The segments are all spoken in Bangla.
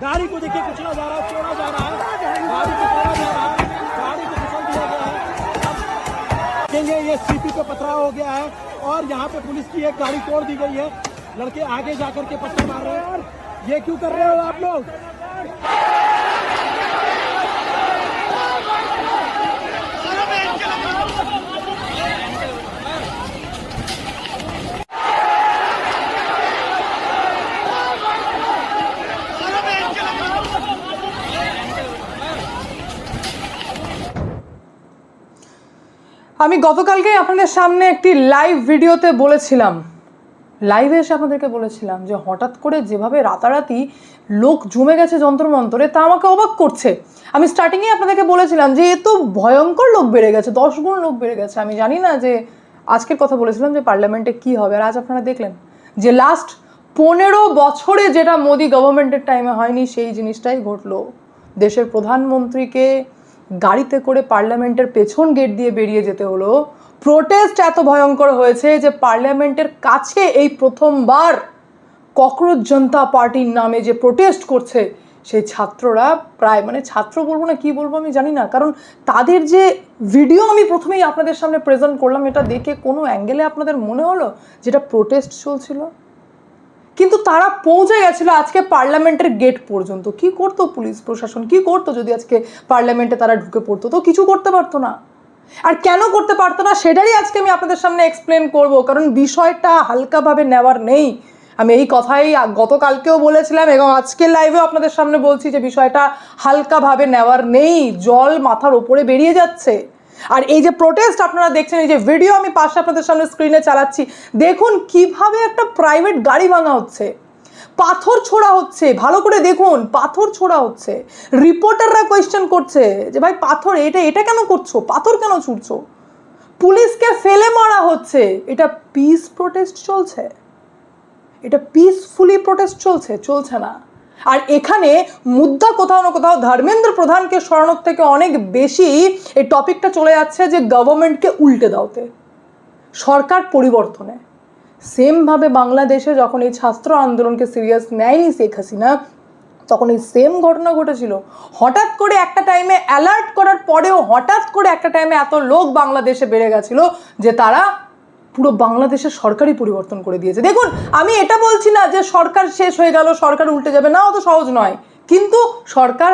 गाड़ी को देखिए कुचला जा रहा है, तोड़ा जा रहा है, गाड़ी को तोड़ा जा रहा है, गाड़ी को कुचल दिया गया है। देखेंगे ये सीपी पे पथराव हो गया है और यहाँ पे पुलिस की एक गाड़ी तोड़ दी गई है। लड़के आगे जाकर के पत्थर मार रहे हैं। ये क्यों कर रहे हो आप लोग? আমি গতকালকে আপনাদের সামনে একটি লাইভ ভিডিওতে বলেছিলাম, লাইভে এসে আপনাদেরকে বলেছিলাম যে হঠাৎ করে যেভাবে রাতারাতি লোক জমে গেছে যন্ত্রমন্ত্রে তা আমাকে অবাক করছে। আমি স্টার্টিংয়ে আপনাদেরকে বলেছিলাম যে এ তো ভয়ঙ্কর লোক বেড়ে গেছে, 10 গুণ লোক বেড়ে গেছে। আমি জানি না যে আজকের কথা বলেছিলাম যে পার্লামেন্টে কি হবে, আর আজ আপনারা দেখলেন যে লাস্ট 15 বছরে যেটা মোদি গভর্নমেন্টের টাইমে হয়নি সেই জিনিসটাই ঘটলো। দেশের প্রধানমন্ত্রীকে গাড়িতে করে পার্লামেন্টের পেছন গেট দিয়ে বেরিয়ে যেতে হলো। প্রোটেস্ট এত ভয়ঙ্কর হয়েছে যে পার্লামেন্টের কাছে এই প্রথমবার ককরোচ জনতা পার্টির নামে যে প্রোটেস্ট করছে সেই ছাত্ররা প্রায়, মানে ছাত্র বলবো না কি বলবো আমি জানি না, কারণ তাদের যে ভিডিও আমি প্রথমেই আপনাদের সামনে প্রেজেন্ট করলাম, এটা দেখে কোনো অ্যাঙ্গেলে আপনাদের মনে হলো যেটা প্রোটেস্ট চলছিল? কিন্তু তারা পৌঁছে গেছিল আজকে পার্লামেন্টের গেট পর্যন্ত। কি করতো পুলিশ প্রশাসন, কি করতো যদি আজকে পার্লামেন্টে তারা ঢুকে পড়তো? তো কিছু করতে পারতো না। আর কেন করতে পারতো না সেটারই আজকে আমি আপনাদের সামনে এক্সপ্লেন করব, কারণ বিষয়টা হালকাভাবে নেওয়ার নেই। আমি এই কথাই গতকালকেও বলেছিলাম এবং আজকের লাইভেও আপনাদের সামনে বলছি যে বিষয়টা হালকাভাবে নেওয়ার নেই, জল মাথার ওপরে বেরিয়ে যাচ্ছে। আর এই যে প্রোটেস্ট আপনারা দেখছেন, এই যে ভিডিও আমি পাশে আপনাদের সামনে স্ক্রিনে চালাচ্ছি, দেখুন কিভাবে একটা প্রাইভেট গাড়ি ভাঙা হচ্ছে, পাথর ছোড়া হচ্ছে, ভালো করে দেখুন পাথর ছোড়া হচ্ছে। রিপোর্টাররা কোয়েশ্চেন করছে যে ভাই পাথর এটা কেন করছো, পাথর কেন ছুড়ছো? পুলিশকে ফেলে মারা হচ্ছে। এটা পিস প্রোটেস্ট চলছে? এটা পিসফুলি প্রোটেস্ট চলছে না। আর এখানে মুদ্রা কোথাও না কোথাও ধর্মেন্দ্র প্রধানকে সরানোর থেকে অনেক বেশি এই টপিকটা চলে যাচ্ছে যে গভর্নমেন্টকে উল্টে দাওতে, সরকার পরিবর্তনে। সেমভাবে বাংলাদেশে যখন এই ছাত্র আন্দোলনকে সিরিয়াস নেয়নি শেখ হাসিনা, তখন এই সেম ঘটনা ঘটেছিল। হঠাৎ করে একটা টাইমে অ্যালার্ট করার পরেও হঠাৎ করে একটা টাইমে এত লোক বাংলাদেশে বেড়ে গেছিল যে তারা পুরো বাংলাদেশের সরকারই পরিবর্তন করে দিয়েছে। দেখুন, আমি এটা বলছি না যে সরকার শেষ হয়ে গেল, সরকার উল্টে যাবে, না, অত সহজ নয়। কিন্তু সরকার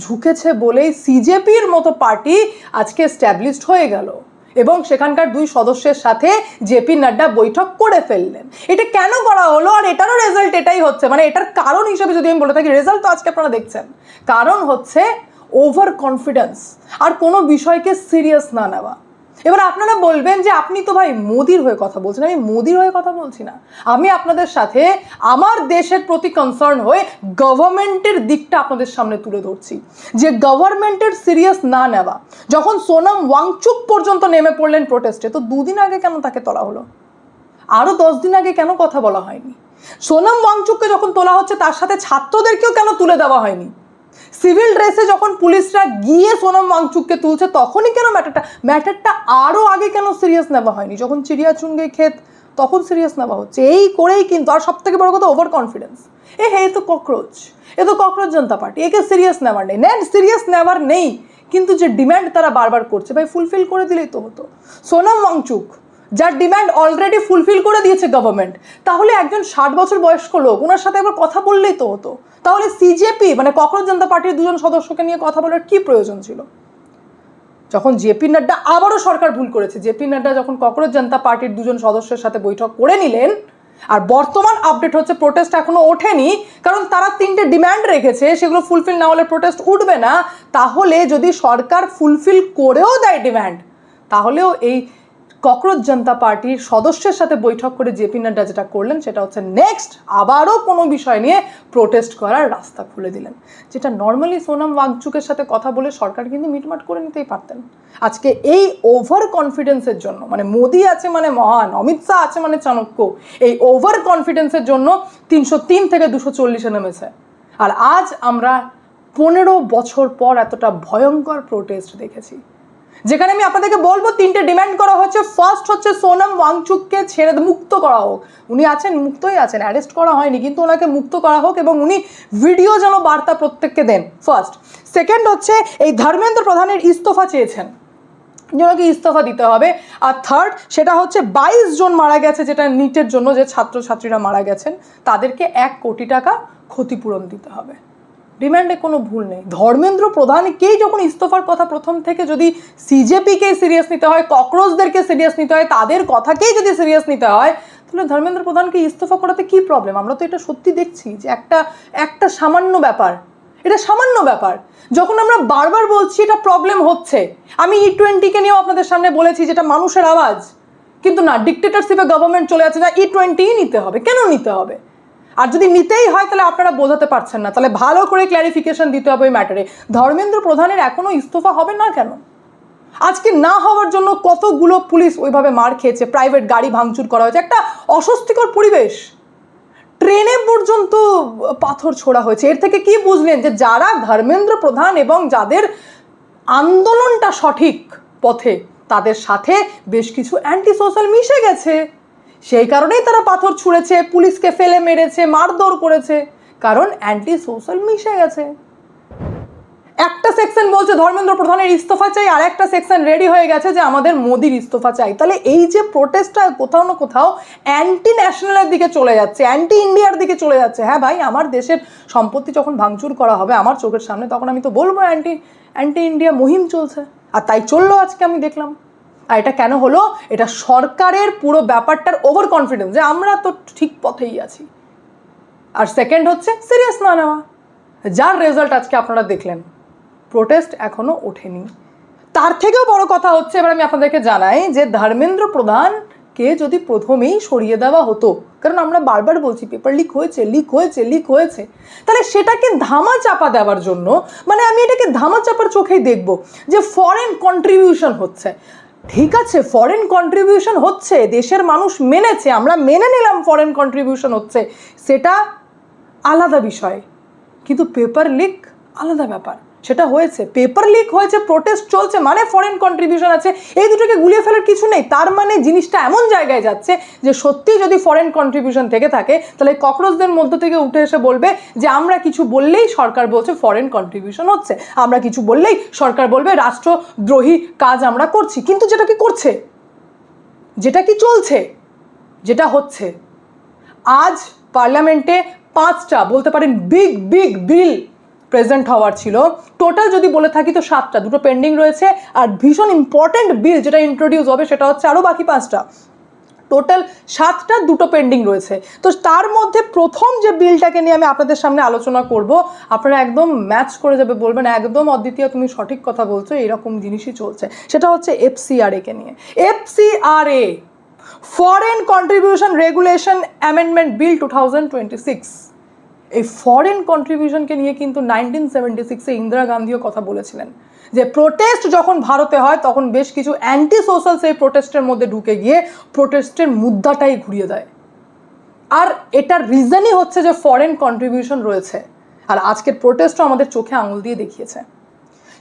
ঝুঁকেছে বলেই সিজেপির মতো পার্টি আজকে এস্টাবলিশড হয়ে গেল এবং সেখানকার 2 সদস্যের সাথে জেপি নাড্ডা বৈঠক করে ফেললেন। এটা কেন করা হলো? আর এটারও রেজাল্ট এটাই হচ্ছে, মানে এটার কারণ হিসেবে যদি আমি বলে থাকি, রেজাল্ট তো আজকে আপনারা দেখছেন। কারণ হচ্ছে ওভার কনফিডেন্স আর কোনো বিষয়কে সিরিয়াস না নেওয়া। এবার আপনারা বলবেন যে আপনি তো ভাই মোদির হয়ে কথা বলছেন। আমি মোদির হয়ে কথা বলছি না, আমি আপনাদের সাথে আমার দেশের প্রতি কনসার্ন হয়ে গভর্নমেন্টের দিকটা আপনাদের সামনে তুলে ধরছি যে গভর্নমেন্টের সিরিয়াস না নেওয়া। যখন সোনাম ওয়াংচুক পর্যন্ত নেমে পড়লেন প্রোটেস্টে, তো 2 দিন আগে কেন তাকে তোলা হলো? আরও 10 দিন আগে কেন কথা বলা হয়নি? সোনাম ওয়াংচুককে যখন তোলা হচ্ছে তার সাথে ছাত্রদেরকেও কেন তুলে দেওয়া হয়নি? সিভিল ড্রেসে যখন পুলিশরা গিয়ে সোনাম ওয়াংচুককে তুলছে তখনই কেন ম্যাটারটা আরও আগে কেন সিরিয়াস নেওয়া হয়নি? যখন চিড়িয়াচুনগে ক্ষেত তখন সিরিয়াস নেওয়া হচ্ছে। এই করেই কিন্তু, আর সব থেকে বড় কথা ওভার কনফিডেন্স। এ তো ককরোচ জনতা পার্টি, একে সিরিয়াস নেওয়ার নেই। সিরিয়াস নেওয়ার নেই, কিন্তু যে ডিম্যান্ড তারা বারবার করছে ভাই ফুলফিল করে দিলেই তো হতো। সোনাম ওয়াংচুক যার ডিম্যান্ড অলরেডি ফুলফিল করে দিয়েছে গভর্নমেন্ট, তাহলে একজন 60 বছর বয়স্ক লোক, ওনার সাথে একবার কথা বললেই তো হতো। তাহলে সিজেপি মানে ককরোচ জনতা পার্টির 2 সদস্যকে নিয়ে কথা বলার কি প্রয়োজন ছিল? যখন জেপি নাড্ডা, আবারও সরকার ভুল করেছে, জেপি নাড্ডা যখন ককরোচ জনতা পার্টির 2 সদস্যের সাথে বৈঠক করে নিলেন, আর বর্তমান আপডেট হচ্ছে প্রোটেস্ট এখনো ওঠেনি, কারণ তারা 3টে ডিম্যান্ড রেখেছে, সেগুলো ফুলফিল না হলে প্রোটেস্ট উঠবে না। তাহলে যদি সরকার ফুলফিল করেও দেয় ডিম্যান্ড, তাহলেও এই ককরোচ জনতা পার্টির সদস্যের সাথে বৈঠক করে জেপি নাড্ডা যেটা করলেন সেটা হচ্ছে নেক্সট আবারও কোনো বিষয় নিয়ে প্রোটেস্ট করার রাস্তা খুলে দিলেন, যেটা নর্মালি সোনাম ওয়াংচুকের সাথে কথা বলে সরকার কিন্তু মিটমাট করে নিতেই পারতেন। আজকে এই ওভার কনফিডেন্সের জন্য, মানে মোদি আছে মানে মহান, অমিত শাহ আছে মানে চাণক্য, এই ওভার কনফিডেন্সের জন্য 303 থেকে 240-এ নেমেছে। আর আজ আমরা 15 বছর পর এতটা ভয়ঙ্কর প্রোটেস্ট দেখেছি। যেখানে আমি আপনাদেরকে বলবো 3টে ডিমান্ড করা হচ্ছে। ফার্স্ট হচ্ছে সোনম ওয়াংচুককে ছেড়ে মুক্ত করা হোক। উনি আছেন, মুক্তই আছেন, অ্যারেস্ট করা হয়নি, কিন্তু ওনাকে মুক্ত করা হোক এবং উনি ভিডিও যেন বার্তা প্রত্যেককে দেন, ফার্স্ট। সেকেন্ড হচ্ছে এই ধর্মেন্দ্র প্রধানের ইস্তফা চেয়েছেন, ওনাকে ইস্তফা দিতে হবে। আর থার্ড সেটা হচ্ছে 22 জন মারা গেছে যেটা নিটের জন্য, যে ছাত্রছাত্রীরা মারা গেছেন তাদেরকে 1 কোটি টাকা ক্ষতিপূরণ দিতে হবে। ডিমান্ডে কোনো ভুল নেই। ধর্মেন্দ্র প্রধানকেই যখন ইস্তফার কথা প্রথম থেকে যদি সিজেপিকেই সিরিয়াস নিতে হয়, ককরোচদেরকে সিরিয়াস নিতে হয়, তাদের কথাকেই যদি সিরিয়াস নিতে হয়, তাহলে ধর্মেন্দ্র প্রধানকে ইস্তফা করাতে কি প্রবলেম? আমরা তো এটা সত্যি দেখছি যে একটা সামান্য ব্যাপার, এটা সামান্য ব্যাপার। যখন আমরা বারবার বলছি এটা প্রবলেম হচ্ছে, আমি E20কে নিয়েও আপনাদের সামনে বলেছি যেটা মানুষের আওয়াজ, কিন্তু না, ডিক্টেটরশিপে গভর্নমেন্ট চলে যাচ্ছে, না E20ই নিতে হবে। কেন নিতে হবে? আর যদি নিতেই হয় তাহলে আপনারা বোঝাতে পারছেন না, তাহলে ভালো করে ক্ল্যারিফিকেশন দিতে হবে ওই ম্যাটারে। ধর্মেন্দ্র প্রধানের এখনো ইস্তফা হবে না কেন? আজকে না হওয়ার জন্য কতগুলো পুলিশ ওইভাবে মার খেয়েছে, প্রাইভেট গাড়ি ভাঙচুর করা হয়েছে, একটা অস্বস্তিকর পরিবেশ, ট্রেনে পর্যন্ত পাথর ছোড়া হয়েছে। এর থেকে কি বুঝলেন যে যারা ধর্মেন্দ্র প্রধান এবং যাদের আন্দোলনটা সঠিক পথে, তাদের সাথে বেশ কিছু অ্যান্টি সোশ্যাল মিশে গেছে, সেই কারণেই তারা পাথর ছুঁড়েছে, পুলিশকে ফেলে মেরেছে, মারধর করেছে, কারণ অ্যান্টি সোশ্যাল মিশে গেছে। একটা সেকশন বলছে ধর্মেন্দ্র প্রধানের ইস্তফা চাই, আর একটা সেকশন রেডি হয়ে গেছে যে আমাদের মোদির ইস্তফা চাই। তাহলে এই যে প্রোটেস্টটা কোথাও না কোথাও অ্যান্টি ন্যাশনালের দিকে চলে যাচ্ছে, অ্যান্টি ইন্ডিয়ার দিকে চলে যাচ্ছে। হ্যাঁ ভাই, আমার দেশের সম্পত্তি যখন ভাঙচুর করা হবে আমার চোখের সামনে, তখন আমি তো বলবো অ্যান্টি ইন্ডিয়া মুহিম চলছে, আর তাই চললো আজকে আমি দেখলাম। আর এটা কেন হলো? এটা সরকারের পুরো ব্যাপারটার ওভার কনফিডেন্স যে আমরা তো ঠিক পথেই আছি। আর সেকেন্ড হচ্ছে সিরিয়াস না নেওয়া, যার রেজাল্ট আজকে আপনারা দেখলেন। প্রোটেস্ট এখনো ওঠেনি। তার থেকেও বড় কথা হচ্ছে, এবার আমি আপনাদেরকে জানাই যে ধর্মেন্দ্র প্রধানকে যদি প্রথমেই সরিয়ে দেওয়া হতো, কারণ আমরা বারবার বলছি পেপার লিক হয়েছে, তাহলে সেটাকে ধামা চাপা দেওয়ার জন্য, মানে আমি এটাকে ধামা চাপার চোখেই দেখব যে ফরেন কন্ট্রিবিউশন হচ্ছে। ঠিক আছে, ফরেন কন্ট্রিবিউশন হচ্ছে, দেশের মানুষ মেনেছে, আমরা মেনে নিলাম ফরেন কন্ট্রিবিউশন হচ্ছে, সেটা আলাদা বিষয়, কিন্তু পেপার লিক আলাদা ব্যাপার। সেটা হয়েছে, পেপার লিক হয়েছে, প্রোটেস্ট চলছে, মানে ফরেন কন্ট্রিবিউশন আছে, এই দুটোকে গুলিয়ে ফেলার কিছু নেই। তার মানে জিনিসটা এমন জায়গায় যাচ্ছে যে সত্যিই যদি ফরেন কন্ট্রিবিউশন থেকে থাকে, তাহলে ককরোচদের মধ্য থেকে উঠে এসে বলবে যে আমরা কিছু বললেই সরকার বলছে ফরেন কন্ট্রিবিউশন হচ্ছে, আমরা কিছু বললেই সরকার বলবে রাষ্ট্রদ্রোহী কাজ আমরা করছি। কিন্তু যেটা কি করছে, যেটা কি চলছে, যেটা হচ্ছে, আজ পার্লামেন্টে 5টা বলতে পারেন বিগ বিল প্রেজেন্ট হওয়ার ছিল। টোটাল যদি বলে থাকি তো 7টা, 2টো পেন্ডিং রয়েছে, আর ভীষণ ইম্পর্টেন্ট বিল যেটা ইন্ট্রোডিউস হবে সেটা হচ্ছে আরও বাকি 5টা। টোটাল 7টা, 2টো পেন্ডিং রয়েছে। তো তার মধ্যে প্রথম যে বিলটাকে নিয়ে আমি আপনাদের সামনে আলোচনা করব, আপনারা একদম ম্যাচ করে যাবে, বলবেন একদম অদ্বিতীয়, তুমি সঠিক কথা বলছো, এরকম জিনিসই চলছে। সেটা হচ্ছে FCRA কে নিয়ে। FCRA, foreign contribution regulation amendment bill 2026। এই ফরেন কন্ট্রিবিউশনকে নিয়ে কিন্তু 1976-এ ইন্দিরা গান্ধীও কথা বলেছিলেন যে প্রোটেস্ট যখন ভারতে হয় তখন বেশ কিছু অ্যান্টি সোশ্যাল সেই প্রোটেস্টের মধ্যে ঢুকে গিয়ে প্রোটেস্টের মুদ্রাটাই ঘুরিয়ে দেয়। আর এটার রিজনই হচ্ছে যে ফরেন কন্ট্রিবিউশন রয়েছে। আর আজকের প্রোটেস্টও আমাদের চোখে আঙুল দিয়ে দেখিয়েছে।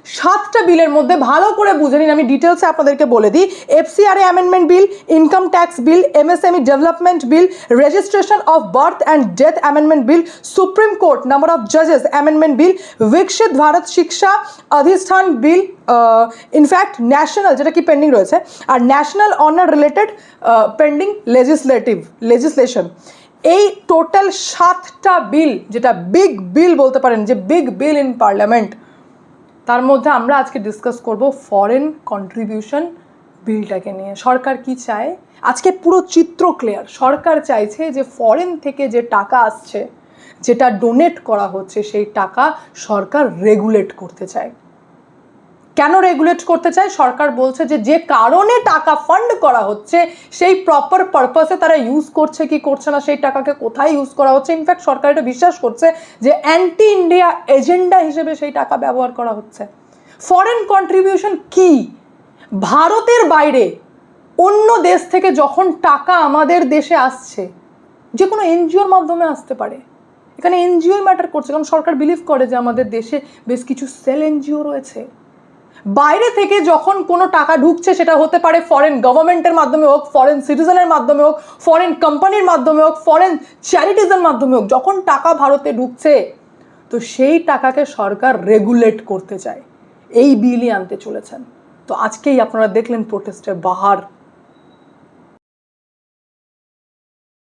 7টা বিলের মধ্যে ভালো করে বুঝে নিন, আমি ডিটেলসে আপনাদেরকে বলে দিই। FCRA amendment bill, income tax bill, MSME development bill, registration of birth and death amendment bill, supreme court number of জাজেস অ্যামেন্ডমেন্ট বিল, বিকশিত ভারত শিক্ষা অধিষ্ঠান বিল, ইনফ্যাক্ট ন্যাশনাল যেটা কি পেন্ডিং রয়েছে, আর national honour related pending legislation. এই টোটাল 7টা বিল, যেটা বিগ বিল বলতে পারেন, যে বিগ বিল ইন পার্লামেন্ট, তার মধ্যে আমরা আজকে ডিসকাস করব ফরেন কন্ট্রিবিউশন বিলটাকে নিয়ে। সরকার কি চায় আজকে পুরো চিত্র ক্লিয়ার। সরকার চাইছে যে ফরেন থেকে যে টাকা আসছে, যেটা ডোনেট করা হচ্ছে, সেই টাকা সরকার রেগুলেট করতে চায়। কেন রেগুলেট করতে চায়? সরকার বলছে যে যে কারণে টাকা ফান্ড করা হচ্ছে সেই প্রপার পারপাসে তারা ইউজ করছে কি করছে না, সেই টাকাকে কোথায় ইউজ করা হচ্ছে। ইনফ্যাক্ট সরকার এটা বিশ্বাস করছে যে অ্যান্টি ইন্ডিয়া এজেন্ডা হিসেবে সেই টাকা ব্যবহার করা হচ্ছে। ফরেন কন্ট্রিবিউশন কি? ভারতের বাইরে অন্য দেশ থেকে যখন টাকা আমাদের দেশে আসছে, যে কোনো এনজিওর মাধ্যমে আসতে পারে, এখানে এনজিওই ম্যাটার করছে, কারণ সরকার বিলিভ করে যে আমাদের দেশে বেশ কিছু সেল এনজিও রয়েছে। বাইরে থেকে যখন কোনো টাকা ঢুকছে সেটা হতে পারে ফরেন গভর্নমেন্টের মাধ্যমে হোক, ফরেন সিটিজেনের মাধ্যমে হোক, ফরেন কোম্পানির মাধ্যমে হোক, ফরেন চ্যারিটিজের মাধ্যমে হোক, যখন টাকা ভারতে ঢুকছে তো সেই টাকাকে সরকার রেগুলেট করতে চায়। এই বিলই আনতে চলেছেন। তো আজকেই আপনারা দেখলেন প্রোটেস্টের বাহার